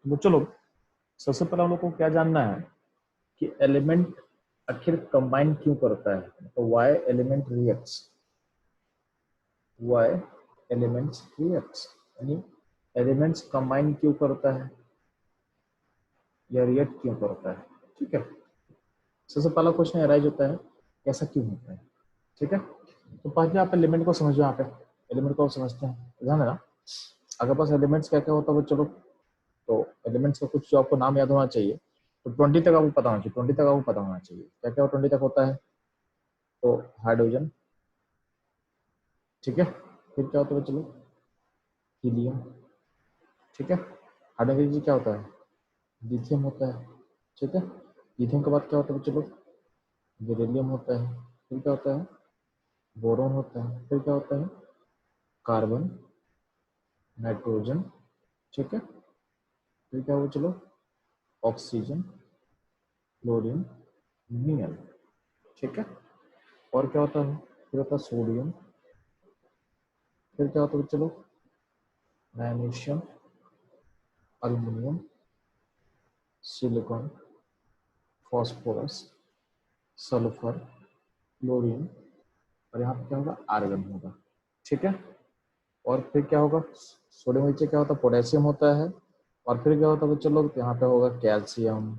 तो चलो सबसे पहले हम लोग को क्या जानना है कि एलिमेंट आखिर कंबाइन क्यों करता है, तो why element reacts, why elements reacts, यानी एलिमेंट्स कंबाइन क्यों करता है या रिएक्ट क्यों करता है। ठीक है, सबसे पहला क्वेश्चन अराइज होता है ऐसा क्यों होता है। ठीक है, तो पहले आप एलिमेंट को समझो। यहाँ पे एलिमेंट को आप समझते हैं, ध्यान देना। अगर पास एलिमेंट्स क्या क्या होता है वो चलो, तो एलिमेंट्स का कुछ जो आपको नाम याद होना चाहिए, तो 20 तक आपको पता होना चाहिए, 20 तक आपको पता होना चाहिए क्या क्या 20 तक होता है। तो हाइड्रोजन, ठीक है, फिर क्या होता है चलो हीलियम, ठीक है, हाइड्रोजन क्या होता है लिथियम होता है, ठीक है, लिथियम के बाद क्या होता है चलो बेरिलियम होता है, फिर क्या होता है बोरोन होता है, फिर क्या होता है कार्बन, नाइट्रोजन, ठीक है, फिर क्या हुआ चलो ऑक्सीजन, क्लोरीन, नियन, ठीक है, और क्या होता है फिर होता है सोडियम, फिर क्या होता है चलो magnesium, aluminium, silicon, phosphorus, sulphur, chlorine, और यहाँ पे क्या होगा आर्गन होगा, ठीक है, और फिर क्या होगा सोडियम नीचे क्या होता है पोटेशियम होता है, और फिर क्या होता है चलो यहाँ पे होगा कैल्शियम।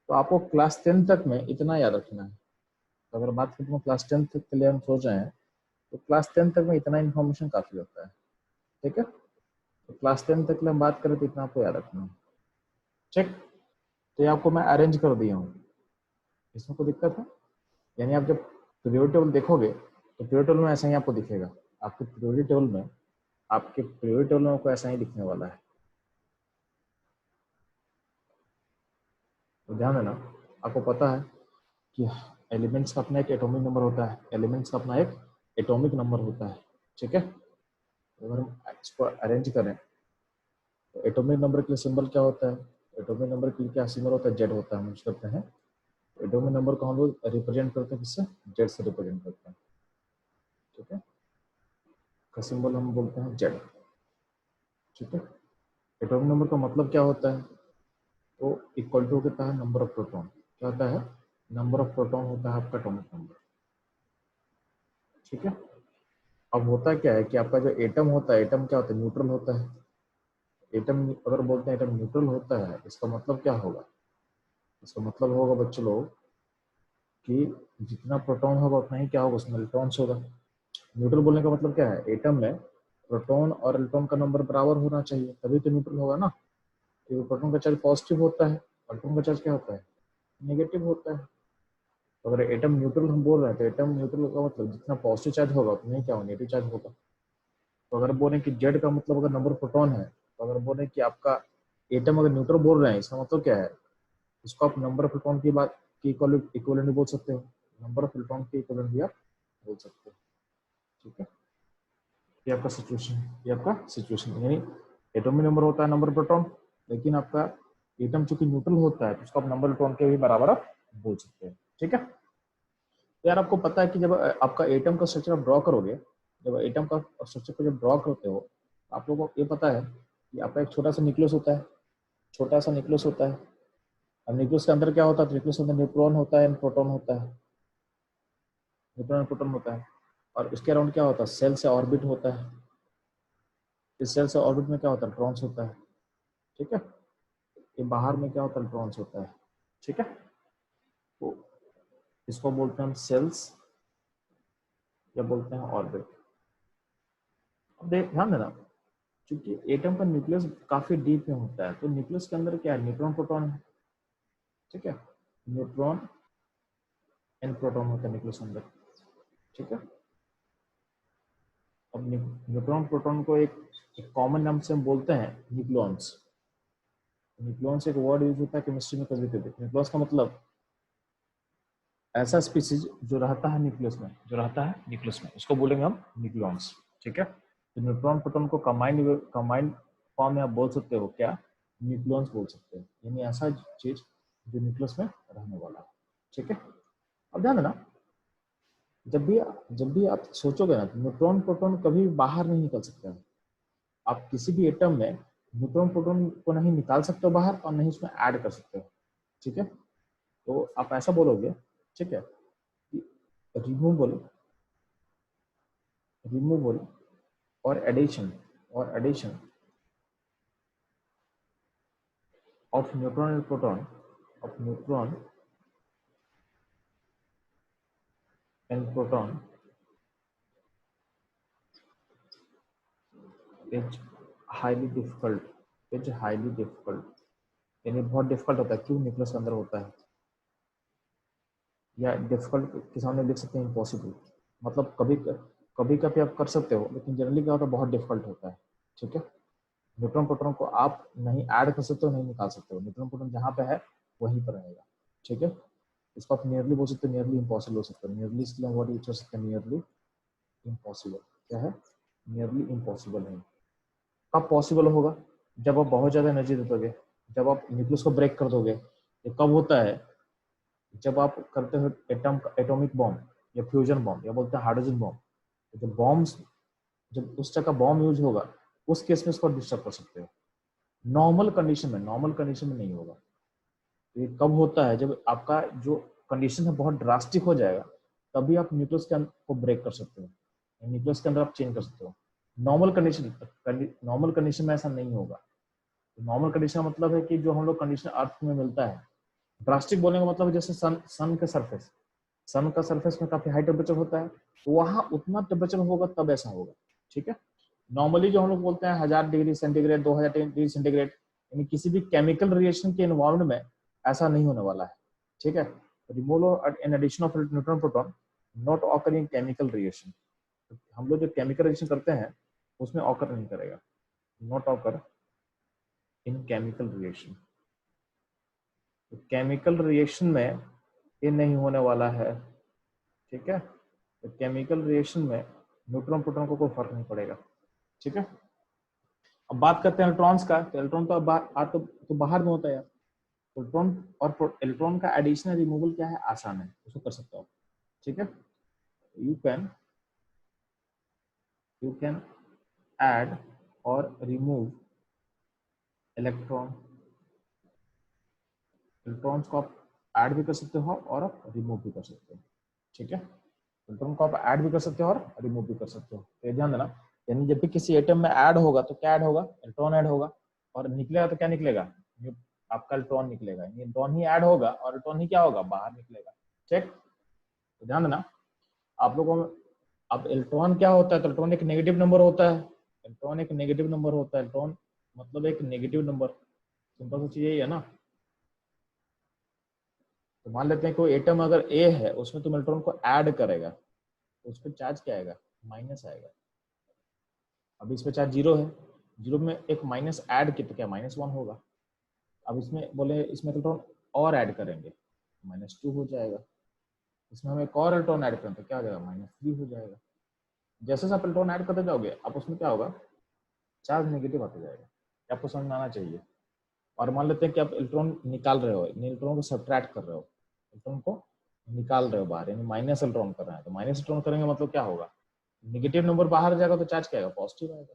तो आपको क्लास 10 तक में इतना याद रखना है। तो अगर बात करें क्लास 10 तक के लिए हम सोच रहे हैं, तो क्लास 10 तक में इतना इन्फॉर्मेशन काफी होता है। ठीक है, तो क्लास 10 तक के लिए हम बात करें तो इतना आपको याद रखना है। ठीक, तो ये आपको मैं अरेंज कर दिया हूँ, इसमें कोई दिक्कत है? यानी आप जब पीरियोडिक टेबल देखोगे तो पीरियोडिक टेबल में ऐसा ही आपको दिखेगा, आपके पीरियोडिक टेबल में, आपके पीरियोडिक टेबल में आपको ऐसा ही दिखने वाला है। तो ध्यान देना, आपको पता है कि एलिमेंट्स का अपना एक एटॉमिक नंबर होता है, एलिमेंट्स का अपना एक एटॉमिक नंबर होता है। ठीक है, अगर हम इसको अरेंज करें तो एटॉमिक नंबर के लिए सिंबल क्या होता है, एटॉमिक नंबर के लिए क्या सिंबल होता है जेड होता है। हम यूज करते हैं एटॉमिक नंबर को हम लोग रिप्रेजेंट करते हैं किससे, जेड से रिप्रेजेंट करते हैं। ठीक है, का सिंबल हम बोलते हैं जेड। ठीक है, एटॉमिक नंबर का मतलब क्या होता है, तो इक्वल टू कितना है नंबर ऑफ प्रोटॉन, क्या होता है नंबर ऑफ प्रोटॉन होता है आपका एटॉमिक नंबर। ठीक है, अब होता क्या है कि आपका जो एटम होता है, एटम क्या होता है न्यूट्रल होता है। एटम अगर बोलते हैं एटम न्यूट्रल होता है, इसका मतलब क्या होगा, इसका मतलब होगा बच्चों लोग कि जितना प्रोटॉन होगा उतना ही क्या होगा उसमें इलेक्ट्रॉन्स होगा। न्यूट्रल बोलने का मतलब क्या है, एटम में प्रोटॉन और इलेक्ट्रॉन का नंबर बराबर होना चाहिए तभी तो न्यूट्रल होगा ना। क्योंकि प्रोटॉन का चार्ज पॉजिटिव होता है, इलेक्ट्रॉन का चार्ज क्या होता है नेगेटिव होता है। तो अगर एटम न्यूट्रल हम बोल रहे हैं तो एटम न्यूट्रल का मतलब जितना पॉजिटिव चार्ज होगा उतना ही क्या होगा नेगेटिव चार्ज होगा। तो अगर बोले कि जेड का मतलब अगर नंबर प्रोटॉन है, तो अगर बोले कि आपका एटम अगर न्यूट्रल बोल रहे हैं इसका मतलब क्या है, इसको आप नंबर ऑफ इलेक्ट्रॉन की बात की इक्वलेंट भी बोल सकते हो, नंबर ऑफ इलेक्ट्रॉन की इक्वलेंट भी आप बोल सकते हो। ठीक है, ये आपका सिचुएशन, ये आपका सिचुएशन, यानी एटॉमिक नंबर होता है नंबर प्रोटॉन, लेकिन आपका एटम चूंकि न्यूट्रल होता है तो उसको आप नंबर इलेक्ट्रॉन के भी बराबर आप बोल सकते हैं। ठीक है, तो यार आपको पता है कि जब आपका एटम का स्ट्रक्चर आप ड्रॉ करोगे, जब एटम का स्ट्रक्चर को जब ड्रॉ करते हो, आप लोगों को ये पता है कि आपका एक छोटा सा न्यूक्लियस होता है, छोटा सा न्यूक्लियस होता है। अब न्यूक्लियस के अंदर क्या होता है, न्यूक्लियस के अंदर न्यूट्रॉन होता है, प्रोटॉन होता है, न्यूट्रॉन प्रोटॉन होता है, और उसके अराउंड क्या होता है सेल से ऑर्बिट होता है। इस सेल से ऑर्बिट में क्या होता है इलेक्ट्रॉन्स होता है। ठीक है, ये बाहर में क्या होता है इलेक्ट्रॉन्स होता है। ठीक है, तो इसको बोलते हैं हम सेल्स या बोलते हैं ऑर्बिट। अब देख ध्यान देना, क्योंकि एटम का न्यूक्लियस काफी डीप में होता है, तो न्यूक्लियस के अंदर क्या है न्यूट्रॉन प्रोटॉन है। ठीक है, न्यूट्रॉन एंड प्रोटॉन होता है न्यूक्लियस के अंदर। ठीक है, अब न्यूट्रॉन प्रोटॉन को एक कॉमन नाम से हम बोलते हैं न्यूक्लियॉन्स। न्यूक्लियॉन्स एक वर्ड यूज होता है केमिस्ट्री में कभी कभी। न्यूक्लियस का मतलब ऐसा स्पीसीज जो रहता है न्यूक्लियस में, जो रहता है न्यूक्लियस में, उसको बोलेंगे हम न्यूक्लियॉन्स। ठीक है, तो न्यूट्रॉन प्रोटॉन को कंबाइंड फॉर्म में आप बोल सकते हो क्या न्यूक्लियॉन्स बोल सकते हो, यानी ऐसा चीज जो न्यूक्लियस में रहने वाला है। ठीक है, अब ध्यान देना, जब भी आप सोचोगे ना तो न्यूट्रॉन प्रोटॉन कभी बाहर नहीं निकल सकता है। आप किसी भी एटम में न्यूट्रॉन प्रोटॉन को नहीं निकाल सकते हो बाहर और नहीं उसमें ऐड कर सकते हो, ठीक है। तो आप ऐसा बोलोगे, ठीक है, रिमूवल रिमूवल और addition of neutron and proton of neutron and proton is highly difficult यानी बहुत डिफिकल्ट होता है। क्यों? न्यूक्लियस के अंदर होता है। या डिफिकल्ट के सामने लिख सकते हैं इम्पॉसिबल, मतलब कभी कभी आप कर सकते हो, लेकिन जनरली क्या होता है, बहुत डिफिकल्ट होता है, ठीक है। न्यूट्रॉन प्रोटॉन को आप नहीं ऐड कर सकते हो, नहीं निकाल सकते हो। न्यूट्रॉन प्रोटॉन जहाँ पे है वहीं पर रहेगा, ठीक है। इसको आप नियरली बोल सकते हो, नियरली इम्पॉसिबल हो सकता है। नियरली इसलिए वर्ड यूज कर सकते हैं, नियरली इम्पॉसिबल। क्या है? नियरली इम्पॉसिबल है। कब पॉसिबल होगा? जब आप बहुत ज्यादा एनर्जी दे दोगे, जब आप न्यूक्लियस को ब्रेक कर दोगे। ये कब होता है? जब आप करते हो एटॉमिक बॉम्ब या फ्यूजन बॉम्ब या बोलते हैं हाइड्रोजन बॉम्ब। तो जब बॉम्ब्स, जब उस तरह का बॉम्ब यूज होगा, उस केस में इसको डिस्टर्ब कर सकते हो। नॉर्मल कंडीशन में नहीं होगा। तो ये कब होता है? जब आपका जो कंडीशन है बहुत ड्रास्टिक हो जाएगा, तभी आप न्यूक्लियस के को ब्रेक कर सकते हो, न्यूक्लियस के अंदर आप चेंज कर सकते हो। नॉर्मल कंडीशन में ऐसा नहीं होगा। नॉर्मल कंडीशन का मतलब है कि जो हम लोग कंडीशन अर्थ में मिलता है। ड्रास्टिक बोलने का मतलब जैसे सन के सरफेस, सन का सरफेस में काफी हाई टेम्परेचर होता है, तो वहां उतना टेम्परेचर होगा तब ऐसा होगा, ठीक है। नॉर्मली जो हम लोग बोलते हैं 1000 डिग्री सेंटीग्रेड, 2000 डिग्री सेंटीग्रेड, यानी किसी भी केमिकल रिएक्शन के इन्वॉल्व में ऐसा नहीं होने वाला है, ठीक है। Removal in addition of neutron proton not occurring chemical reaction. हम लोग जो केमिकल रिएक्शन करते हैं उसमें ऑकर नहीं करेगा, not occur in chemical reaction. तो केमिकल रिएक्शन में ये नहीं होने वाला है, ठीक है। तो केमिकल रिएक्शन में न्यूट्रॉन प्रोटॉन को कोई फर्क नहीं पड़ेगा, ठीक है। अब बात करते हैं इलेक्ट्रॉन्स का। तो इलेक्ट्रॉन तो तो बाहर में होता है यार। इलेक्ट्रॉन और इलेक्ट्रॉन का एडिशन रिमूवल क्या है? आसान है, उसको कर सकते हो, ठीक है। यू कैन ऐड और रिमूव इलेक्ट्रॉन। इलेक्ट्रॉन्स को आप ऐड भी कर सकते हो और आप रिमूव भी कर सकते हो, ठीक है। इलेक्ट्रॉन को आप ऐड भी कर सकते हो और रिमूव भी कर सकते हो। तो ध्यान देना, यानी जब भी किसी एटम में ऐड होगा तो क्या ऐड होगा? इलेक्ट्रॉन ऐड होगा। और निकलेगा तो क्या निकलेगा? आपका इलेक्ट्रॉन निकलेगा। इलेक्ट्रॉन ही ऐड होगा और इलेक्ट्रॉन ही क्या होगा? बाहर निकलेगा, ठीक। तो ध्यान देना आप लोगों में। अब इलेक्ट्रॉन क्या होता है? तो इलेक्ट्रॉन एक नेगेटिव नंबर होता है। इलेक्ट्रॉन एक नेगेटिव नंबर होता है। इलेक्ट्रॉन मतलब एक नेगेटिव नंबर। सिंपल सी चीज यही है ना। तो मान लेते हैं कोई एटम अगर ए है, उसमें तुम इलेक्ट्रॉन को ऐड करेगा तो उस पर चार्ज क्या आएगा? माइनस आएगा। अब इस पे चार्ज जीरो है, जीरो में एक माइनस ऐड किया तो क्या? -1 होगा। अब इसमें बोले इसमें इलेक्ट्रॉन और ऐड करेंगे, -2 हो जाएगा। इसमें हम एक और इलेक्ट्रॉन ऐड करें तो क्या हो जाएगा? -3 हो जाएगा। जैसे आप इलेक्ट्रॉन ऐड करते जाओगे, अब उसमें क्या होगा? चार्ज नेगेटिव आता जाएगा। आपको समझ में आना चाहिए। और मान लेते हैं कि आप इलेक्ट्रॉन निकाल रहे हो, इलेक्ट्रॉन को सब्ट्रैक्ट कर रहे हो, इलेक्ट्रॉन को निकाल रहे हो बाहर, यानी माइनस इलेक्ट्रॉन कर रहे हैं। तो माइनस इलेक्ट्रॉन करेंगे मतलब क्या होगा? नेगेटिव नंबर बाहर जाएगा तो चार्ज क्या आएगा? पॉजिटिव आएगा।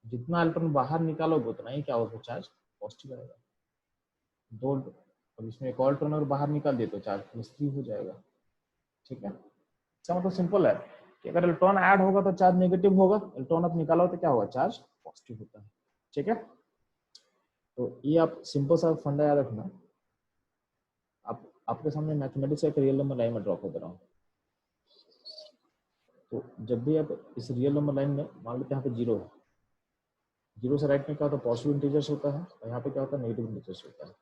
जितना इलेक्ट्रॉन बाहर निकालोगे उतना ही क्या होगा? चार्ज पॉजिटिव आएगा। दो, अब इसमें एक और इलेक्ट्रॉन अगर बाहर निकाल दिए तो चार्ज +3 हो जाएगा, ठीक है। इसका मतलब सिंपल है कि अगर इलेक्ट्रॉन ऐड होगा तो चार्ज नेगेटिव होगा, इलेक्ट्रॉन आप निकालो तो क्या होगा? चार्ज पॉजिटिव होता है, ठीक है। तो ये आप सिंपल सा फंडा याद रखना। आप आपके सामने मैथमेटिक्स का एक रियल नंबर लाइन में ड्रॉ कर दे रहा हूँ। तो जब भी आप इस रियल नंबर लाइन में मान लेते हैं यहाँ पे जीरो है, जीरो से राइट में क्या होता है? पॉजिटिव इंटीजर्स होता है, और यहाँ पे क्या होता है? नेगेटिव इंटीजर्स होता है।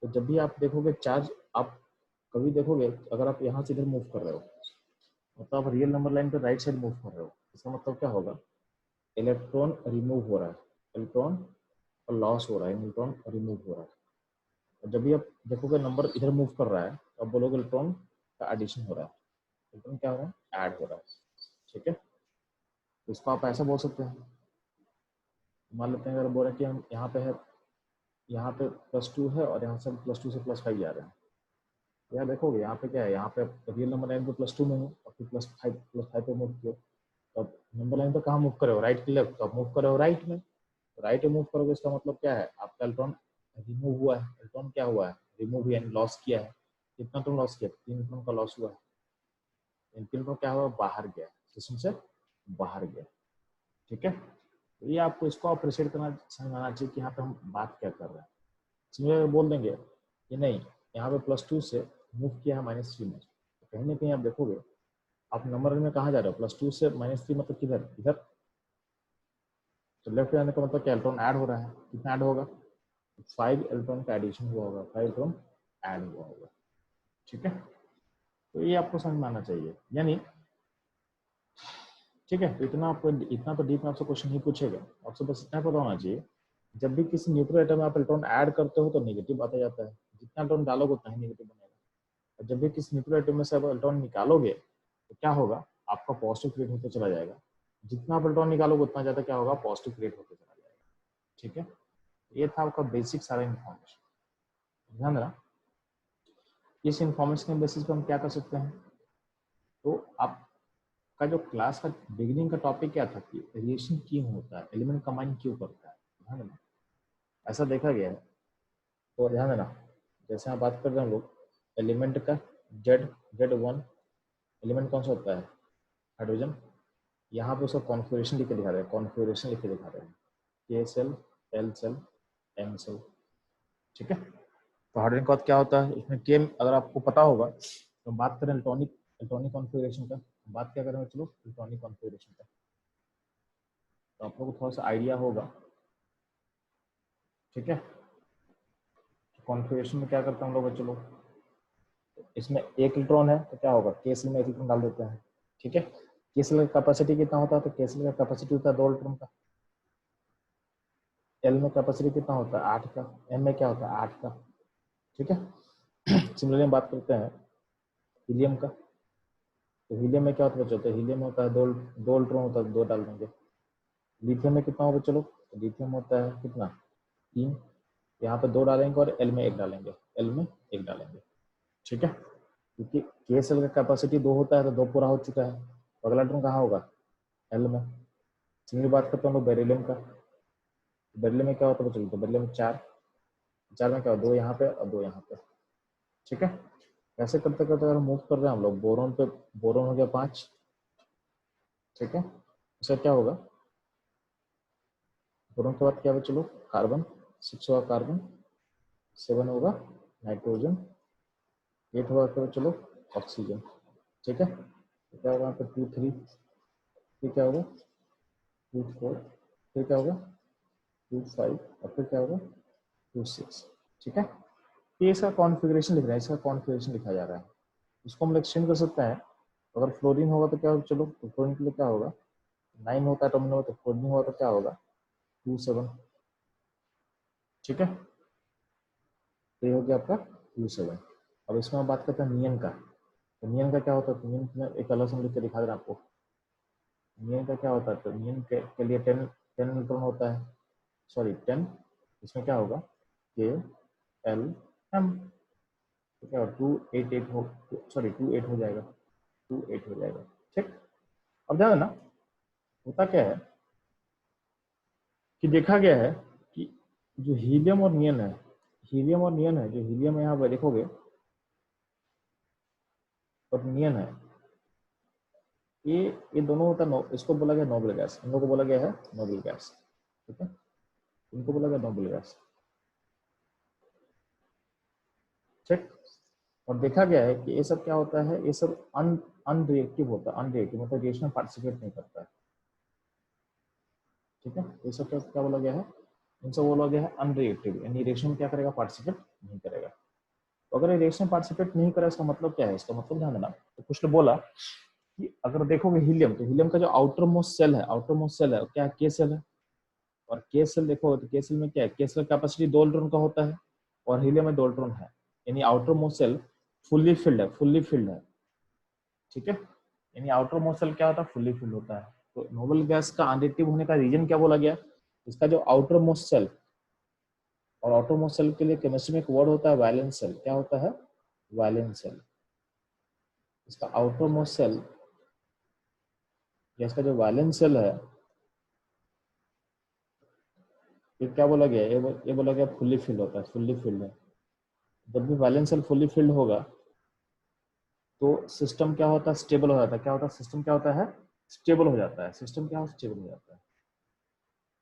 तो जब भी आप देखोगे चार्ज, आप कभी देखोगे अगर आप यहाँ से इधर मूव कर रहे हो, मतलब आप रियल नंबर लाइन पे राइट साइड मूव कर रहे हो, इसका मतलब क्या होगा? इलेक्ट्रॉन रिमूव हो रहा है, इलेक्ट्रॉन और लॉस हो रहा है, इलेक्ट्रॉन रिमूव हो रहा है। और जब भी आप देखोगे नंबर इधर मूव कर रहा है, तो आप बोलोगे इलेक्ट्रॉन का एडिशन हो रहा है, इलेक्ट्रॉन क्या हो रहा है? ऐड हो रहा है, ठीक है। तो इसको आप ऐसा बोल सकते हैं। मान लेते हैं अगर बोल रहे हैं कि हम यहाँ पे है, यहाँ पे +2 है और यहाँ से हम +2 से +5 जा रहे हैं। तो यहाँ देखोगे यहाँ पे क्या है? यहाँ पे रियल नंबर लाइन पे +2 में हो और फिर +5 पे मूव किया, तो अब नंबर लाइन पे कहाँ मूव करे हो? राइट की लेफ्ट, तो आप मूव करे हो राइट में। राइट मूव करोगे इसका मतलब क्या है, आपका इलेक्ट्रॉन रिमूव हुआ है, इलेक्ट्रॉन क्या हुआ है, रिमूव यानी लॉस किया है। कितना इलेक्ट्रॉन लॉस किया, 3 इलेक्ट्रॉन का लॉस हुआ है। 3 इलेक्ट्रॉन क्या हुआ, बाहर गया, सिस्टम से बाहर गया। ठीक है, तो ये आपको इसको अप्रिशिएट करना समझाना चाहिए कि यहाँ पे हम बात क्या कर रहे हैं। इसमें बोल देंगे कि नहीं यहाँ पे +2 से मूव किया है -3 में, तो कहीं ना कहीं आप देखोगे आप नंबर में कहाँ जा रहे हो, +2 से -3 मतलब किधर, इधर। तो लेफ्ट जाने का मतलब क्या, इलेक्ट्रॉन ऐड हो रहा है, कितना ऐड होगा, 5 इलेक्ट्रॉन का एडिशन हुआ होगा, 5 इलेक्ट्रॉन ऐड हुआ होगा। ठीक है, तो ये आपको समझ में आना चाहिए यानी। ठीक है, तो इतना आपको, इतना तो डीप में आपसे क्वेश्चन नहीं पूछेगा, आपसे बस इतना पता होना चाहिए जब भी किसी न्यूट्रल एटम में आप इलेक्ट्रॉन ऐड करते हो तो नेगेटिव आता जाता है, जितना इलेक्ट्रॉन डालोगे उतना ही नेगेटिव बनेगा। और जब भी किसी न्यूट्रल एटम में से आप इलेक्ट्रॉन निकालोगे तो क्या होगा, आपका पॉजिटिव क्रिएट होते चला जाएगा। जितना आप इलेक्ट्रॉन निकालोगे उतना ज्यादा क्या होगा, पॉजिटिव क्रिएट होते चला जाएगा। ठीक है, ये था आपका बेसिक सारा इन्फॉर्मेशन। ध्यान रहा, इस इन्फॉर्मेशन के बेसिस पर हम क्या कर सकते हैं। तो आपका जो क्लास का बिगिनिंग का टॉपिक क्या था कि रिएक्शन क्यों होता है, एलिमेंट कंबाइन क्यों करता है, ध्यान देना, ऐसा देखा गया है। तो ध्यान देना, जैसे आप बात कर रहे हैं हम लोग एलिमेंट का, Z1 एलिमेंट कौन सा होता है, हाइड्रोजन। यहाँ पे उसका कॉन्फ़िगरेशन लिख के दिखा रहे हैं, कॉन्फ़िगरेशन लिख के दिखा रहे हैं, K shell, L shell, M shell. ठीक है, तो हाइड्रोजन का क्या होता है, इसमें के, अगर आपको पता होगा तो बात करें इलेक्ट्रॉनिक इलेक्ट्रॉनिक कॉन्फ़िगरेशन का, बात क्या करेंगे, चलो इलेक्ट्रॉनिक कॉन्फ़िगरेशन का, तो आप लोगों को थोड़ा सा आइडिया होगा। ठीक है, कॉन्फ़िगरेशन में क्या करते हैं हम लोग, चलो इसमें एक इलेक्ट्रॉन है तो क्या होगा, के सेल में एक इलेक्ट्रॉन डाल देते हैं। ठीक है, के सेल का कैपेसिटी कितना होता है, तो के सेल का कैपेसिटी होता है 2 इलेक्ट्रॉन का। एल में कैपेसिटी कितना होता है, 8 का। एम में क्या होता है, 8 का। ठीक है, सिमिलरली हम बात करते हैं हीलियम का, तो हीलियम में क्या होता है बच्चों, तो हीलियम होता है दो इलेक्ट्रॉन होता है, 2 डाल देंगे। लिथियम में कितना होगा, चलो तो लिथियम होता है कितना, 3। यहाँ पे 2 डालेंगे और एल में 1 डालेंगे, एल में 1 डालेंगे। ठीक है, क्योंकि के सेल का कैपेसिटी 2 होता है तो 2 पूरा हो चुका है, तो अगला इलेक्ट्रॉन कहाँ होगा, एल में। सिमिलरली बात करते हैं हम लोग बेरिलियम का, बेरिलियम में क्या होता है बच्चों, तो बेरिलियम में 4 में क्या, 2 यहाँ पे और 2 यहाँ पे। ठीक है, ऐसे करते करते अगर मूव कर रहे हैं हम लोग बोरोन पे, बोरोन हो गया 5। ठीक है, इसका क्या होगा, बोरोन के बाद क्या है चलो, कार्बन 6 होगा, कार्बन 7 होगा, नाइट्रोजन 8 होगा, क्या चलो ऑक्सीजन। ठीक है, तो क्या होगा यहाँ पे 2 3, फिर क्या होगा 2 4, फिर क्या होगा 2 5 और फिर क्या होगा 2 6। ठीक है, ये इसका कॉन्फ़िगरेशन लिख रहा है, इसका कॉन्फ़िगरेशन लिखा जा रहा है, इसको हम एक्सटेंड कर सकते हैं। अगर फ्लोरीन होगा तो क्या होगा, चलो तो फ्लोरीन के लिए क्या होगा, 9 होता है टर्मिनल, तो फ्लोरीन होगा तो क्या होगा 2 7। ठीक है, तो ये हो गया आपका 2 7। अब इसमें हम बात करते हैं नियन का, तो नियन का क्या होता है, तो नियन में एक अलग से लिख के दिखा दे रहा आपको। नियन का क्या होता है, तो नियन के लिए 10 न्यूट्रॉन होता है, सॉरी 10, इसमें क्या होगा के एल एम, तो क्या 2 8 8 हो, सॉरी 2 8 हो जाएगा, 2 8 हो जाएगा। ठीक, अब ध्यान देना, होता क्या है कि देखा गया है कि जो हीलियम और नियन है, हीलियम और नियन है, जो हीलियम यहाँ पर देखोगे और नियन है, ये दोनों होता है, इसको बोला गया नोबल गैस, इन लोगों को बोला गया है नोबल गैस। ठीक है, इनको बोला गया नोबल गैस। ठीक, और देखा गया है कि ये सब क्या होता है, ये सब अनरिएक्टिव होता है, अनरिएक्टिव मतलब रिएक्शन में पार्टिसिपेट नहीं करता है। ठीक है, ये सब क्या बोला गया है, इनसे बोला गया है अनरिएक्टिव, यानी रिएक्शन में क्या करेगा, पार्टिसिपेट नहीं करेगा। तो अगर रिएक्शन पार्टिसिपेट नहीं करे इसका मतलब क्या है, इसका मतलब ध्यान देना, तो कुछ ने बोला कि अगर देखोगे हीलियम, तो हीलियम का जो आउटर मोस्ट सेल है, आउटर मोस्ट सेल है क्या, के सेल है। और के सेल देखोगे तो के सेल में क्या है, के सेल कैपेसिटी 2 इलेक्ट्रॉन का होता है और हीलियम में 2 इलेक्ट्रॉन है, यानी outermost shell fully filled है, फुल्ली फिल्ड है। ठीक है, यानी आउटर मोस्ट सेल क्या होता है, फुल्ली फिल्ड होता है। तो नोबल गैस का अनरिएक्टिव होने का रीजन क्या बोला गया, इसका जो आउटर मोस्ट सेल, और आउटर मोस्ट सेल के लिए केमिस्ट्री में एक वर्ड होता है वैलेंस सेल, क्या होता है, वैलेंस सेल। इसका आउटर मोस्ट सेल या इसका जो वैलेंस सेल है, ये क्या बोला गया, ये बोला गया फुल्ली फिल्ड होता है, फुल्ली फिल्ड है। जब भी वैलेंस शेल फुल्ली फिल्ड होगा तो सिस्टम क्या होता है, स्टेबल हो जाता है। क्या होता है, सिस्टम क्या होता है, स्टेबल हो जाता है। सिस्टम क्या हो, स्टेबल हो जाता है।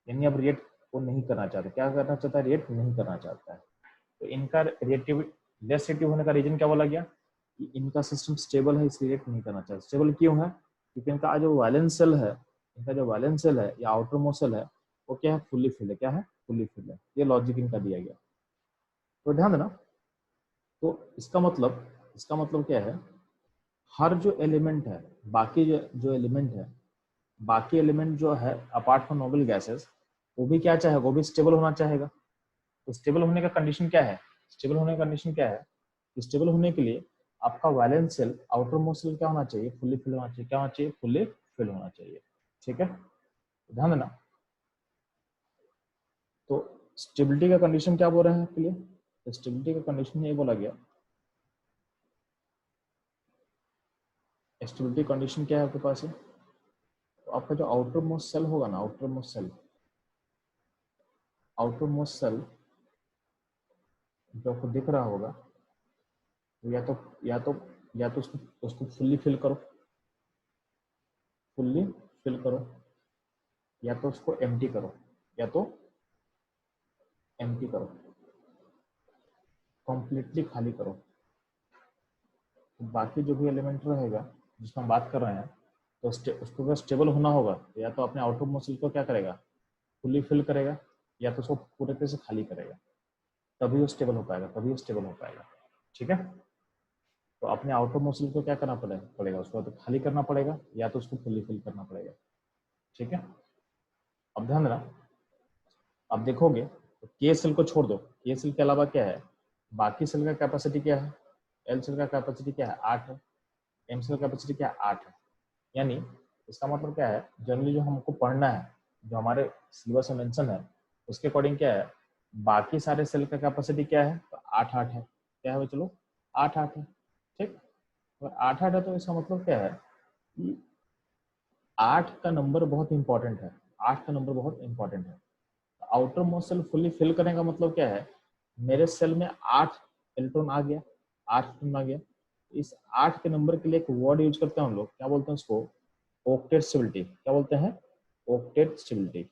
यानी अब रिएक्ट वो नहीं करना चाहते, क्या करना चाहता है, रिएक्ट नहीं करना चाहता है। तो इनका रिएक्टिव लेस रिएक्टिव होने का रीजन क्या बोला गया, कि इनका सिस्टम स्टेबल है इसलिए रिएक्ट नहीं करना चाहते। स्टेबल क्यों है, क्योंकि इनका जो वैलेंस सेल है, इनका जो वैलेंस सेल है या आउटर मोस्ट सेल है वो क्या है, फुल्ली फिल्ड है। क्या है, फुल्ली फिल्ड है। ये लॉजिक इनका दिया गया, तो ध्यान देना। तो इसका मतलब क्या है, हर जो एलिमेंट है, बाकी जो एलिमेंट है, बाकी एलिमेंट जो है अपार्ट फ्रॉम नोबल गैसेस, वो भी क्या चाहेगा, वो भी स्टेबल होना चाहेगा। तो स्टेबल होने का कंडीशन क्या है, स्टेबल होने का कंडीशन क्या है, स्टेबल होने के लिए आपका valence shell, outermost shell क्या होना चाहिए, फुल्ली फिल होना चाहिए। क्या होना चाहिए, फुल्ली फिल होना चाहिए। ठीक है, तो ध्यान देना। तो स्टेबिलिटी का कंडीशन क्या बोल रहे हैं आपके लिए, तो स्टेबिलिटी का कंडीशन ये बोला गया, स्टेबिलिटी कंडीशन क्या है आपके पास है, तो आपका जो आउटर मोस्ट सेल होगा ना, आउटर मोस्ट सेल जो आपको दिख रहा होगा, तो या तो उसको फुल्ली फिल करो, फुल्ली फिल करो, या तो उसको एम्प्टी करो, या तो एम्प्टी करो, कंप्लीटली खाली करो। तो बाकी जो भी एलिमेंट रहेगा जिसमें हम बात कर रहे हैं, तो उसको अगर स्टेबल होना होगा तो या तो अपने आउटर मोस्ट सेल को क्या करेगा, फुल्ली फिल करेगा, या तो उसको पूरे तरह से खाली करेगा, तभी वो स्टेबल हो पाएगा, तभी वो स्टेबल हो पाएगा। ठीक है, तो अपने आउटर मोस्ट सेल को क्या करना पड़ेगा, उसको तो खाली करना पड़ेगा या तो उसको फुल्ली फिल करना पड़ेगा। ठीक है, अब ध्यान देना, अब देखोगे तो के सेल को छोड़ दो, के सेल के अलावा क्या है, बाकी सेल का कैपेसिटी क्या है, एल सेल का कैपेसिटी क्या है, 8 है, एम सेल का कैपेसिटी क्या है, 8 है। यानी इसका मतलब क्या है, जनरली जो हमको पढ़ना है, जो हमारे सिलेबस में मेंशन है, उसके अकॉर्डिंग क्या है, बाकी सारे सेल का कैपेसिटी क्या है, तो 8-8 है। क्या है, चलो 8-8 है। ठीक, और 8-8 है तो इसका मतलब क्या है कि 8 का नंबर बहुत इंपॉर्टेंट है, 8 का नंबर बहुत इंपॉर्टेंट है। Outermost shell fully fill करने का मतलब क्या है, मेरे सेल में 8 इलेक्ट्रॉन आ गया, 8 इलेक्ट्रॉन आ गया। इस 8 के नंबर के लिए एक वर्ड यूज करते हैं हम लोग, क्या बोलते हैं उसको, ऑक्टेट स्टेबिलिटी। क्या बोलते हैं, ऑक्टेट स्टेबिलिटी।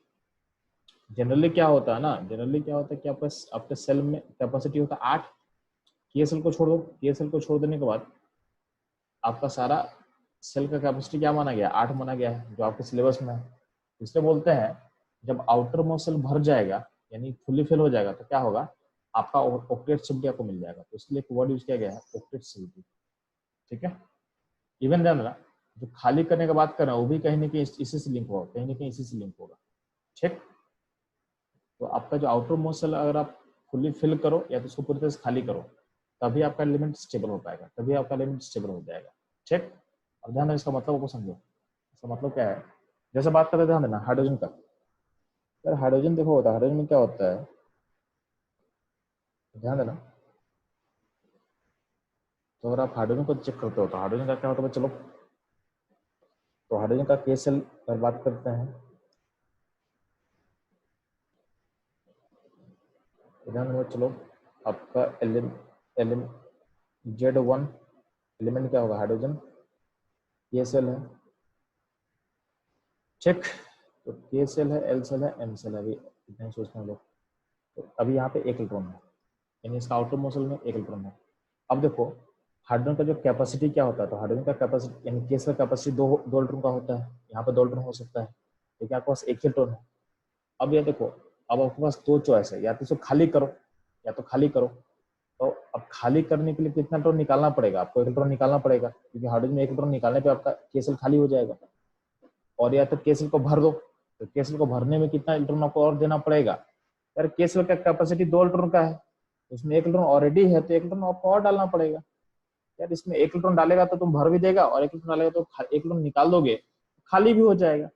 जनरली क्या होता है ना, जनरली क्या होता है कि आपके सेल में कैपेसिटी होता है 8, के सेल को छोड़ दो, के सेल को छोड़ देने के बाद आपका सारा सेल का कैपेसिटी क्या माना गया, 8 माना गया है, जो आपके सिलेबस में है। इसलिए बोलते हैं जब आउटर मोस्ट सेल भर जाएगा, यानी फुल्ली फिल हो जाएगा, तो क्या होगा, आपका ऑक्टेट स्टेबिलिटी आपको मिल जाएगा। तो इसलिए एक वर्ड यूज किया गया है, ऑक्टेट स्टेबिलिटी। ठीक है, इवन ध्यान रखना, जो खाली करने की बात कर रहे हैं वो भी कहीं ना कहीं इसी से लिंक होगा, कहीं ना कहीं इसी से लिंक होगा। ठीक, तो आपका जो आउटर मोस्ट सेल अगर आप फुल्ली फिल करो या तो उसको पूरी तरह से खाली करो, तभी आपका एलिमेंट स्टेबल हो पाएगा, तभी आपका एलिमेंट स्टेबल हो जाएगा। ठीक, अब ध्यान देना, इसका मतलब को समझो। इसका मतलब क्या है, जैसे बात करते, ध्यान देना हाइड्रोजन का। यार हाइड्रोजन देखो होता है, हाइड्रोजन में क्या होता है, ध्यान देना। तो अगर आप हाइड्रोजन को चेक करते हो तो हाइड्रोजन का क्या होता है, चलो तो हाइड्रोजन का के सेल पर बात करते हैं। ध्यान देना, चलो आपका एलिम Z1 एलिमेंट क्या होगा, हाइड्रोजन, के सेल है। ठीक, तो के सेल है, एल सेल है, एम सेल है, अभी इतना सोचते हैं लोग। तो अभी यहाँ पे एक इलेक्ट्रॉन है, यानी इसका आउटर मोस्ट सेल में एक इलेक्ट्रॉन है। अब देखो हाइड्रोजन का जो कैपेसिटी क्या होता है, तो हाइड्रोजन का कैपेसिटी यानी केस का कैपेसिटी दो इलेक्ट्रॉन का होता है। यहाँ पे 2 इलेक्ट्रॉन हो सकता है, लेकिन आपके पास एक ही इलेक्ट्रॉन है। अब ये देखो, अब आपके पास 2 चॉइस है, या तो इसको खाली करो, या तो खाली करो। तो अब खाली करने के लिए कितना इलेक्ट्रॉन निकालना पड़ेगा, आपको एक इलेक्ट्रॉन निकालना पड़ेगा, क्योंकि हाइड्रोजन में एक इलेक्ट्रॉन निकालने पे आपका केसल खाली हो जाएगा। और या तो केसल को भर दो, तो केसल को भरने में कितना इलेक्ट्रॉन आपको और देना पड़ेगा। यार केसल का कैपेसिटी 2 इलेक्ट्रॉन का है, उसमें एक इलेक्ट्रॉन ऑलरेडी है, तो एक इलेक्ट्रॉन आपको और डालना पड़ेगा। यार इसमें एक इलेक्ट्रॉन डालेगा तो तुम भर भी देगा, और एक इलेक्ट्रॉन डालेगा तो एक इलेक्ट्रॉन निकाल दोगे, खाली भी हो जाएगा।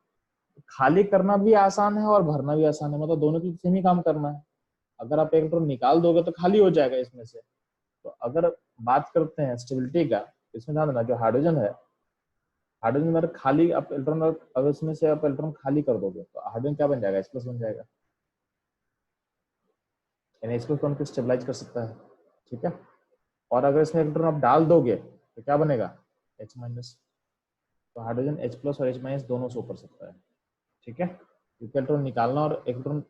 खाली करना भी आसान है और भरना भी आसान है, मतलब दोनों की सेम ही काम करना है। अगर आप एक इलेक्ट्रॉन निकाल दोगे तो खाली हो जाएगा इसमें से। तो अगर बात करते हैं स्टेबिलिटी का, इसमें ध्यान देना, जो हाइड्रोजन है, हाइड्रोजन में खाली आप इलेक्ट्रॉन, अगर इसमें से आप इलेक्ट्रॉन खाली कर दोगे तो हाइड्रोजन क्या बन जाएगा, H+ बन जाएगा। NH+ कौन को स्टेबलाइज कर सकता है, ठीक है। और अगर इसमें इलेक्ट्रॉन आप डाल दोगे तो क्या बनेगा, H-। तो हाइड्रोजन H+ और H- दोनों शो कर सकता है, ठीक है। क्योंकि इलेक्ट्रॉन निकालना और इलेक्ट्रॉन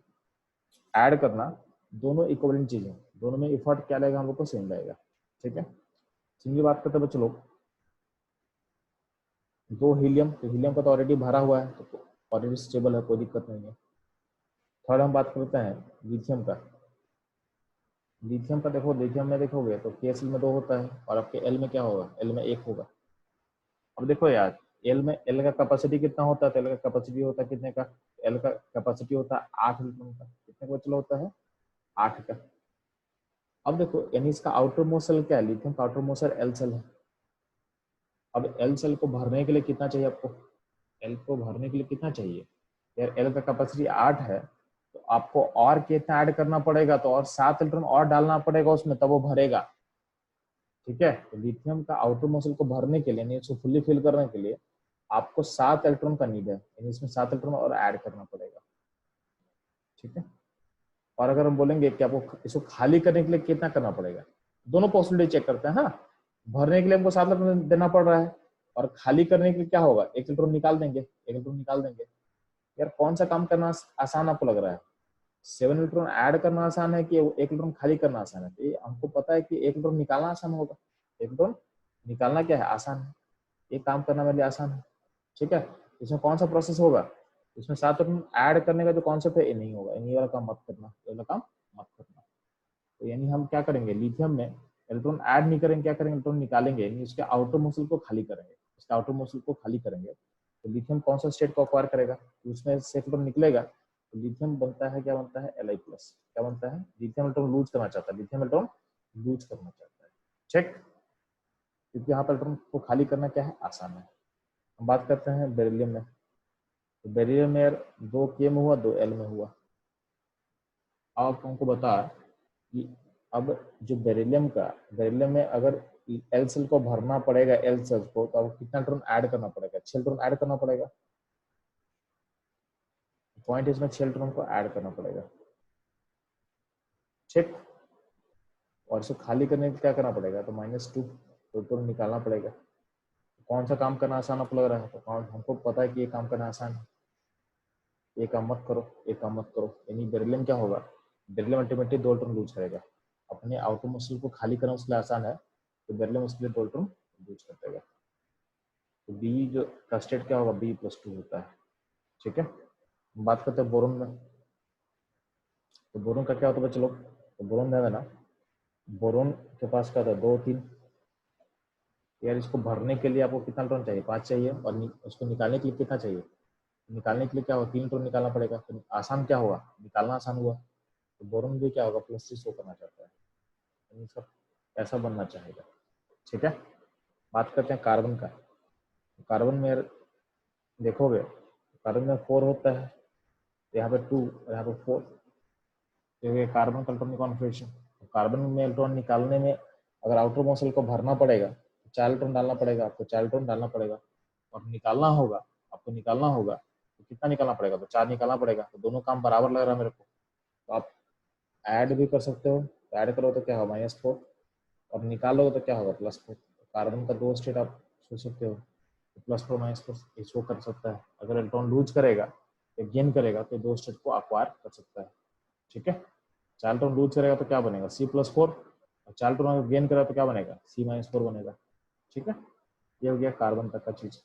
ऐड करना दोनों इक्विवेलेंट चीजें, दोनों में इफर्ट क्या लगेगा हम लोग को, सेम रहेगा, ठीक है। सिंगली बात करते हैं बच्चों लोग, दो हीलियम, तो हीलियम का तो ऑलरेडी भरा हुआ है, तो ऑलरेडी स्टेबल है, कोई दिक्कत नहीं है। थर्ड हम बात करते हैं लिथियम का। लिथियम का देखो, लिथियम में देखोगे तो KCl में 2 होता है और आपके L में क्या होगा, L में 1 होगा। अब देखो यार, L का कैपेसिटी कितना होता है, तो L का कैपेसिटी होता है कितने का, L का कैपेसिटी होता है 8 इलेक्ट्रॉन का। कितने का चलो होता है, 8 का। अब देखो यानी इसका आउटर मोस्ट सेल क्या है, लिथियम का outermost shell L shell है। अब L सेल को भरने के लिए कितना चाहिए आपको, L को भरने के लिए कितना चाहिए यार, L का कैपेसिटी 8 है, तो आपको और कितना ऐड करना पड़ेगा, तो और 7 इलेक्ट्रॉन और डालना पड़ेगा उसमें, तब वो भरेगा, ठीक है। तो लिथियम का आउटर मोस्ट सेल को भरने के लिए, यानी इसको फुल्ली फिल करने के लिए आपको 7 इलेक्ट्रॉन का नीड है, यानी इसमें 7 इलेक्ट्रॉन और ऐड करना पड़ेगा, ठीक है। और अगर हम बोलेंगे कि आपको इसको खाली करने के लिए कितना करना पड़ेगा, दोनों पॉसिबिलिटी चेक करते हैं। हाँ, भरने के लिए हमको 7 इलेक्ट्रॉन देना पड़ रहा है, और खाली करने के लिए क्या होगा, 1 इलेक्ट्रॉन निकाल देंगे, 1 इलेक्ट्रॉन निकाल देंगे। यार कौन सा काम करना आसान आपको लग रहा है, 7 इलेक्ट्रॉन ऐड करना आसान है कि 1 इलेक्ट्रॉन खाली करना आसान है। तो ये हमको पता है कि 1 इलेक्ट्रॉन निकालना आसान होगा, 1 इलेक्ट्रॉन निकालना क्या है, आसान है, ये काम करना मेरे लिए आसान है, ठीक है। इसमें कौन सा प्रोसेस होगा, इसमें 7 इलेक्ट्रॉन ऐड करने का जो कॉन्सेप्ट है ये नहीं होगा, ये वाला काम मत करना, ये वाला काम मत करना। तो यानी हम क्या करेंगे, लिथियम में इलेक्ट्रॉन ऐड नहीं करेंगे, क्या करेंगे, इलेक्ट्रॉन निकालेंगे, यानी उसके आउटर मोस्टल को खाली करेंगे, इसके आउटर मोस्टल को खाली करेंगे। तो लिथियम कौन सा स्टेट को अक्वायर करेगा, तो उसमें से इलेक्ट्रॉन निकलेगा, तो लिथियम बनता है, क्या बनता है, Li+। क्या बनता है, लिथियम इलेक्ट्रॉन लूज करना चाहता है, लिथियम इलेक्ट्रॉन लूज करना चाहता है, चेक। क्योंकि यहाँ पर इलेक्ट्रॉन को खाली करना क्या है, आसान है। हम बात करते हैं बेरिलियम में। तो बेरिलियम में 2 K में हुआ, 2 L में हुआ। अब हमको बता कि अब जो बेरिलियम में अगर L सेल को भरना पड़ेगा, L सेल्स को, तो अब कितना इलेक्ट्रॉन ऐड करना पड़ेगा, 6 इलेक्ट्रॉन ऐड करना पड़ेगा। पॉइंट इसमें 6 इलेक्ट्रॉन को ऐड करना पड़ेगा, ठीक। और इसे खाली करने के लिए क्या करना पड़ेगा, तो -2 इलेक्ट्रॉन निकालना पड़ेगा। कौन सा काम करना आसान आपको लग रहा है, तो हमको पता है कि ये काम करना आसान है, ये काम मत करो, ये काम मत करो। यानी बेरिलियम क्या होगा, बेरिलियम अल्टीमेटली 2 इलेक्ट्रॉन लूज करेगा। अपने आउटर मोस्टल को खाली करना उसके लिए आसान है, तो बेरिलियम उसके लिए 2 इलेक्ट्रॉन लूज कर देगा। तो बी जो का स्टेट क्या होगा, B+2 होता है, ठीक है। बात करते हैं बोरोन में। तो बोरोन का क्या होता है बच्चे लोग, तो बोरोन में है ना, बोरोन के पास क्या होता है, 2 3। यार इसको भरने के लिए आपको कितना इलेक्ट्रॉन चाहिए, 5 चाहिए, और उसको निकालने के लिए कितना चाहिए, निकालने के लिए क्या होगा, 3 इलेक्ट्रॉन निकालना पड़ेगा। तो आसान क्या होगा, निकालना आसान हुआ। तो बोरोन भी क्या होगा, +3 शो करना चाहता है, यानी इसका ऐसा बनना चाहेगा, ठीक है। बात करते हैं कार्बन का। कार्बन में देखोगे, कार्बन में 4 होता है, यहाँ पे 2 और यहाँ पे 4, तो ये कार्बन का इलेक्ट्रॉनिक कॉन्फ़िगरेशन। तो कार्बन में इलेक्ट्रॉन निकालने में अगर आउटर मोस्ट को भरना पड़ेगा तो 4 इलेक्ट्रॉन डालना पड़ेगा, आपको 4 इलेक्ट्रॉन डालना पड़ेगा, और निकालना होगा, आपको निकालना होगा, तो कितना निकालना पड़ेगा, तो 4 निकालना पड़ेगा। तो दोनों काम बराबर लग रहा है मेरे को, तो आप ऐड भी कर सकते हो, तो ऐड करो तो क्या होगा, -4, और निकालोगे तो क्या होगा, +4। कार्बन का 2 स्टेट आप सोच सकते हो, +4 -4 ये शो कर सकता है। अगर इलेक्ट्रॉन लूज करेगा या गेन करेगा तो 2 स्टेट को अक्वायर कर सकता है, ठीक है। 4 इलेक्ट्रॉन लूज करेगा तो क्या बनेगा, C+4, और 4 इलेक्ट्रॉन गेन करेगा तो क्या बनेगा, C-4 बनेगा, ठीक है। ये हो गया कार्बन तक का चीज।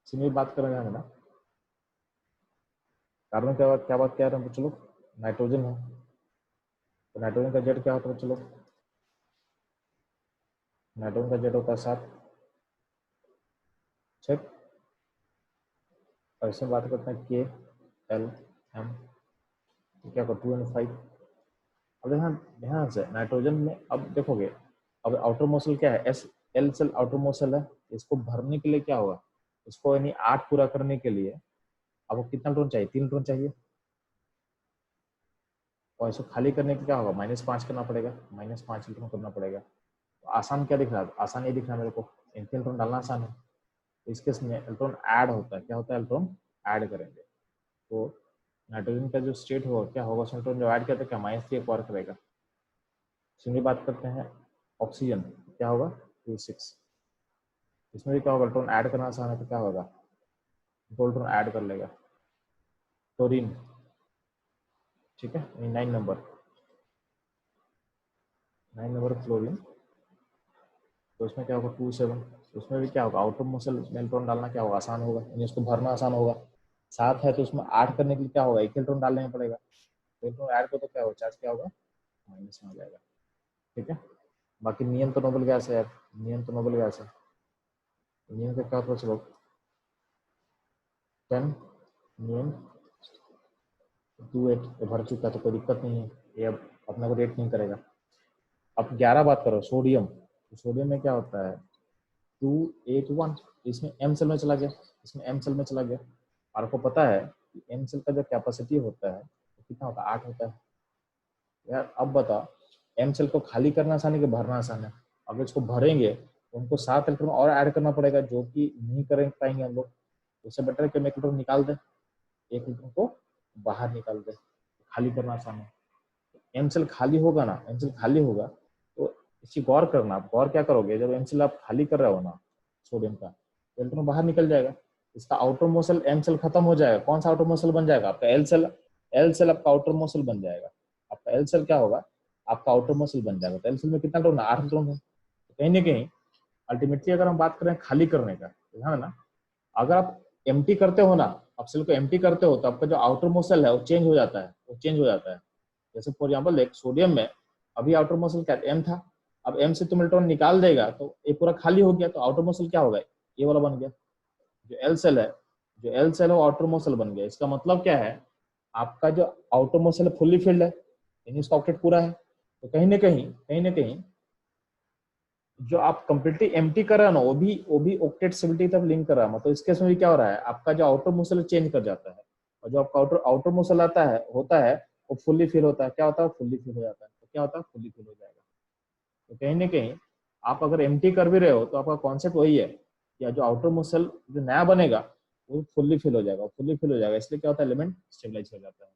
इसमें बात करेंगे हम ना, कार्बन के बाद क्या बात क्या रहे हैं चलो, नाइट्रोजन है। तो नाइट्रोजन का जेड क्या होता है चलो, नाइट्रोजन का जेड होता है 7, ठीक। और इसमें बात करते हैं K-L-M, तो क्या होगा 2 और 5। अब यहाँ से नाइट्रोजन में अब देखोगे, अब आउटर मोसल क्या है, L सेल आउटर मोसल है। इसको भरने के लिए क्या होगा, इसको यानी 8 पूरा करने के लिए आपको कितना इलेक्ट्रॉन चाहिए, 3 इलेक्ट्रॉन चाहिए। और इसको खाली करने के लिए क्या होगा, -5 करना पड़ेगा, -5 इलेक्ट्रॉन करना पड़ेगा। तो आसान क्या दिख रहा है, आसान ये दिख रहा है मेरे को, इलेक्ट्रॉन डालना आसान है। तो इस केस में इलेक्ट्रॉन ऐड होता है, क्या होता है, इलेक्ट्रॉन ऐड करेंगे। तो नाइट्रोजन का जो स्टेट होगा क्या होगा, उसमें इलेक्ट्रॉन जो ऐड करते हैं क्या -3 एक्वायर करेगा। सिंगली बात करते हैं ऑक्सीजन, क्या होगा 2 6। इसमें भी क्या होगा, इलेक्ट्रॉन ऐड करना आसान है तो क्या होगा, 2 इलेक्ट्रॉन ऐड कर लेगा। क्लोरीन, ठीक है, 9 नंबर क्लोरीन, तो उसमें क्या होगा 2 7। उसमें भी क्या होगा, आउटर मोस्ट सेल में इलेक्ट्रॉन डालना क्या होगा, आसान होगा, यानी उसको भरना आसान होगा। 7 है तो उसमें 8 करने के लिए क्या होगा, एक इलेक्ट्रॉन डालने में पड़ेगा, तो इलेक्ट्रॉन ऐड को तो क्या होगा, चार्ज क्या होगा माइनस में आ जाएगा। ठीक है, बाकी नियम तो नोबल गैस है यार, नियम तो नोबल गैस है। नियम का क्या होता है, चलो 10 नियम 2 8 ये भर चुका है तो कोई दिक्कत नहीं है, ये अब अपना को रेट नहीं करेगा। अब 11 बात करो सोडियम, तो सोडियम में क्या होता है 2 8 1, इसमें एम सेल में चला गया, इसमें एम सेल में चला गया। और आपको पता है कि एम सेल का जो कैपेसिटी होता है वो कितना होता है, 8 होता है। यार अब बता, एम सेल को खाली करना आसान है कि भरना आसान है। अगर इसको भरेंगे तो हमको 7 इलेक्ट्रॉन और ऐड करना पड़ेगा, जो कि नहीं कर पाएंगे हम लोग। उससे बेटर है कि हम एक इलेक्ट्रॉन निकाल दें, एक इलेक्ट्रॉन को बाहर निकाल दें, खाली करना आसान है। एम सेल खाली होगा ना, एम सेल खाली होगा तो इसी गौर करना, आप गौर क्या करोगे, जब एम सेल आप खाली कर रहे हो ना सोडियम का, तो इलेक्ट्रॉन बाहर निकल जाएगा, इसका आउटर मोसल एम सेल खत्म हो जाएगा, कौन सा आउटर मोसल बन जाएगा आपका एल सेल। एल सेल आपका आउटर मोसल बन जाएगा, आपका एल सेल क्या होगा, आपका आउटर मोसल बन जाएगा। तो एल सेल में कितना इलेक्ट्रॉन है, 8 इलेक्ट्रॉन है। तो कहीं ना कहीं अल्टीमेटली अगर हम बात करें खाली करने का, ध्यान है ना, अगर आप एम्प्टी करते हो ना, आप सेल को एम्प्टी करते हो तो आपका जो आउटर मोसल है वो चेंज हो जाता है, वो चेंज हो जाता है। जैसे फॉर एग्जाम्पल देख, सोडियम में अभी आउटर मोसल क्या एम था, अब एम से तुम इलेक्ट्रॉन निकाल देगा तो ये पूरा खाली हो गया, तो आउटर मोसल क्या होगा, ये वाला बन गया। जो एल सेल है, जो एल सेल है वो आउटर मोसल बन गया। इसका मतलब क्या है, आपका जो आउटर मोसल फुल्ली फिल्ड है, यानी उसका ऑक्टेट पूरा है। तो कहीं ना कहीं जो आप कंप्लीटली एम्प्टी कर रहे हो ना, वो भी ऑक्टेट स्टेबिलिटी तक लिंक कर रहा है। मतलब इस केस में भी क्या हो रहा है, आपका जो आउटर मोसल चेंज कर जाता है, और जो आपका आउटर आउटर मोसल आता है होता है वो फुल्ली फिल होता है। क्या होता है, फुल्ली फिल हो जाता है। तो क्या होता है, फुल्ली फिल हो जाएगा। तो कहीं ना कहीं आप अगर एम्प्टी कर भी रहे हो तो आपका कॉन्सेप्ट वही है, या जो आउटर मोसल जो नया बनेगा वो फुल्ली फिल हो जाएगा, फुल्ली फिल हो जाएगा। इसलिए क्या होता है, एलिमेंट स्टेबलाइज हो जाता है।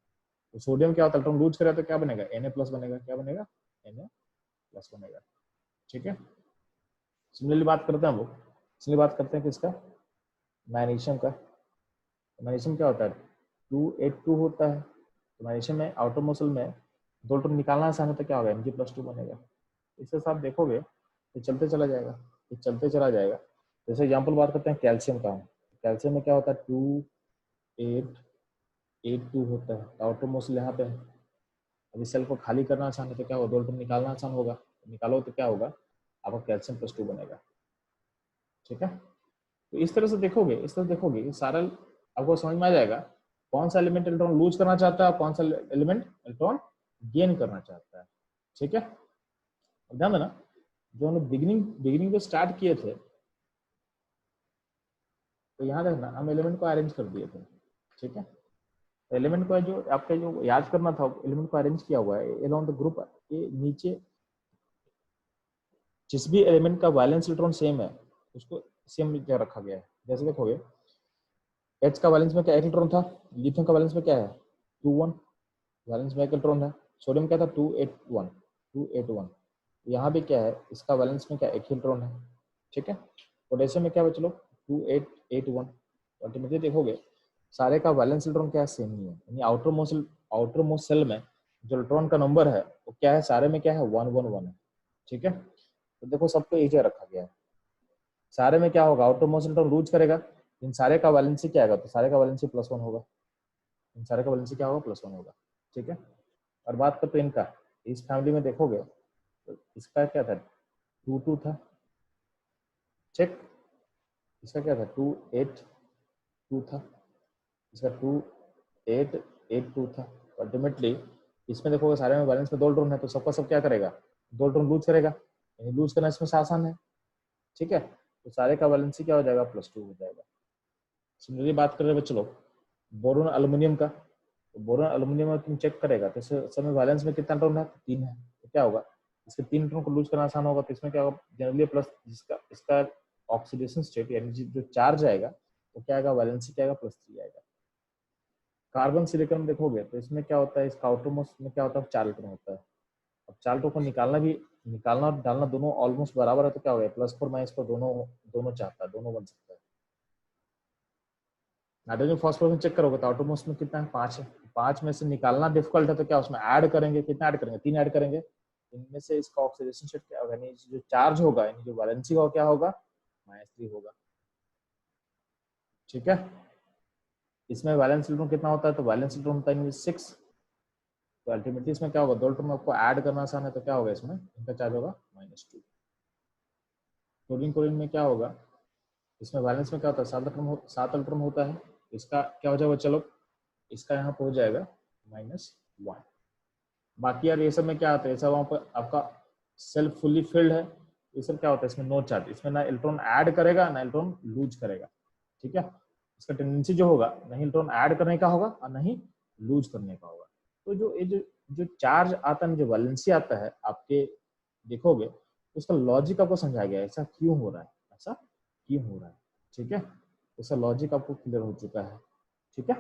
तो सोडियम क्या होता है, इलेक्ट्रॉन लूज करेगा तो क्या बनेगा, Na+ बनेगा, क्या बनेगा, Na+ बनेगा। ठीक है, सिमिलरली बात करते हैं हम लोग, सिमिलरली बात करते हैं किसका, मैग्नीशियम का। मैग्नीशियम क्या होता है, 2 8 2 होता है। तो मैग्नीशियम में आउटर मोसल में 2 इलेक्ट्रॉन निकालना आसान है तो क्या होगा, Mg+2 बनेगा। इससे आप देखोगे ये चलते चला जाएगा, ये चलते चला जाएगा। जैसे एग्जाम्पल बात करते हैं कैल्शियम का, कैल्शियम में क्या होता है 2 8 8 2 होता है, आउटर मोसल यहाँ पे है। अभी सेल को खाली करना आसान है तो क्या होगा, 2 इलेक्ट्रॉन निकालना आसान होगा, निकालो तो क्या होगा, आपका कैल्शियम+2 बनेगा। ठीक है, तो इस तरह से देखोगे, इस तरह देखोगे सारा आपको समझ में आ जाएगा कौन सा एलिमेंट इलेक्ट्रॉन लूज करना चाहता है, कौन सा एलिमेंट इलेक्ट्रॉन गेन करना चाहता है। ठीक है, ध्यान देना, जो हमने बिगिनिंग बिगिनिंग में स्टार्ट किए थे, तो यहाँ देखना हम एलिमेंट को अरेंज कर दिए थे। ठीक है, तो एलिमेंट को जो आपका जो याद करना था, एलिमेंट को अरेंज किया हुआ है अलोंग द ग्रुप, ये नीचे जिस भी एलिमेंट का वैलेंस इलेक्ट्रॉन सेम है उसको सेम क्या रखा गया है। जैसे देखोगे एच का वैलेंस में क्या एक इलेक्ट्रॉन था, लिथियम का वैलेंस में क्या है 2 1, वैलेंस में एक इलेक्ट्रॉन है। सोडियम क्या था 2 8 1, यहाँ भी क्या है, इसका वैलेंस में क्या एक इलेक्ट्रॉन है। ठीक है, पोटेशियम में क्या बचे लोग 2 8 8 1। अल्टीमेटली देखोगे सारे का वैलेंस इलेक्ट्रॉन क्या है, सेम ही है, यानी आउटर मोस्ट सेल में जो इलेक्ट्रॉन का नंबर है वो क्या है, सारे में क्या है 1 1 1 है। ठीक है, तो देखो सबको एक जगह रखा गया है। सारे में क्या होगा, आउटर मोस्ट इलेक्ट्रॉन लूज करेगा, इन सारे का वैलेंसी क्या आएगा, तो सारे का वैलेंसी +1 होगा, इन सारे का वैलेंसी क्या होगा, +1 होगा। ठीक है, और बात करते हैं इनका, इस फैमिली में देखोगे तो इसका क्या था 2 2 था। चेक, इसका क्या था 2 8 2 था, इसका 2 8 8 2 था। अल्टीमेटली इसमें देखोगे सारे में बैलेंस में 2 इलेक्ट्रॉन है, तो सबका सब क्या करेगा, 2 इलेक्ट्रॉन लूज करेगा, यानी लूज करना इसमें से आसान है। ठीक है, तो सारे का वैलेंसी क्या हो जाएगा, +2 हो जाएगा। सिमिलरली बात कर रहे हैं चलो बोरोन एल्यूमिनियम का, तो बोरोन एल्यूमिनियम में तुम चेक करेगा तो समय वैलेंस में कितना इलेक्ट्रॉन है, 3 है। तो क्या होगा, इसके 3 इलेक्ट्रॉन को लूज करना आसान होगा, तो इसमें क्या होगा जनरली प्लस, जिसका इसका ऑक्सीडेशन स्टेट यानी जो चार्ज आएगा वो क्या आएगा, वैलेंसी क्या आएगा +3 आएगा। कार्बन सिलिकॉन में देखोगे तो इसमें क्या होता है, इसका आउटरमोस्ट में क्या होता है, 4 इलेक्ट्रॉन होता है। अब 4 इलेक्ट्रॉन को निकालना और डालना दोनों ऑलमोस्ट बराबर है, तो क्या हो गया, +4 -4 दोनों दोनों चाहता है, दोनों बन सकता है। नाइट्रोजन फॉस्फोरस में चेक करोगे तो आउटरमोस्ट में कितना है, 5 है। 5 में से निकालना डिफिकल्ट है, तो क्या उसमें ऐड करेंगे, कितना ऐड करेंगे, 3 ऐड करेंगे। इनमें से इसका ऑक्सीडेशन स्टेट क्या होगा, यानी जो चार्ज होगा, यानी जो वैलेंसी होगा, क्या होगा, -3 होगा। ठीक है, इसमें वैलेंस इलेक्ट्रॉन कितना होता है, तो वैलेंस इलेक्ट्रॉन होता है 6। तो अल्टीमेटली इसमें क्या होगा, 2 इलेक्ट्रॉन आपको ऐड करना आसान है, तो क्या होगा, इसमें इनका चार्ज होगा -2। क्लोरीन क्लोरीन में क्या होगा, इसमें वैलेंस में क्या होता है, 7 इलेक्ट्रॉन होता है। इसका क्या हो जाएगा, चलो इसका यहाँ पे हो जाएगा -1। बाकी यार ये सब में क्या आता है, ये सब वहाँ पर आपका सेल्फ फुल्ली फिल्ड है, ये सब क्या होता है, इसमें नो चार्ज, इसमें ना इलेक्ट्रॉन ऐड करेगा ना इलेक्ट्रॉन लूज करेगा। ठीक है, इसका टेंडेंसी जो होगा, नहीं इलेक्ट्रॉन ऐड करने का होगा और नहीं लूज करने का होगा। तो जो ये जो चार्ज आता है, जो वैलेंसी आता है आपके, देखोगे उसका लॉजिक आपको समझा गया, ऐसा क्यों हो रहा है, ऐसा क्यों हो रहा है। ठीक है, इसका लॉजिक आपको क्लियर हो चुका है। ठीक है।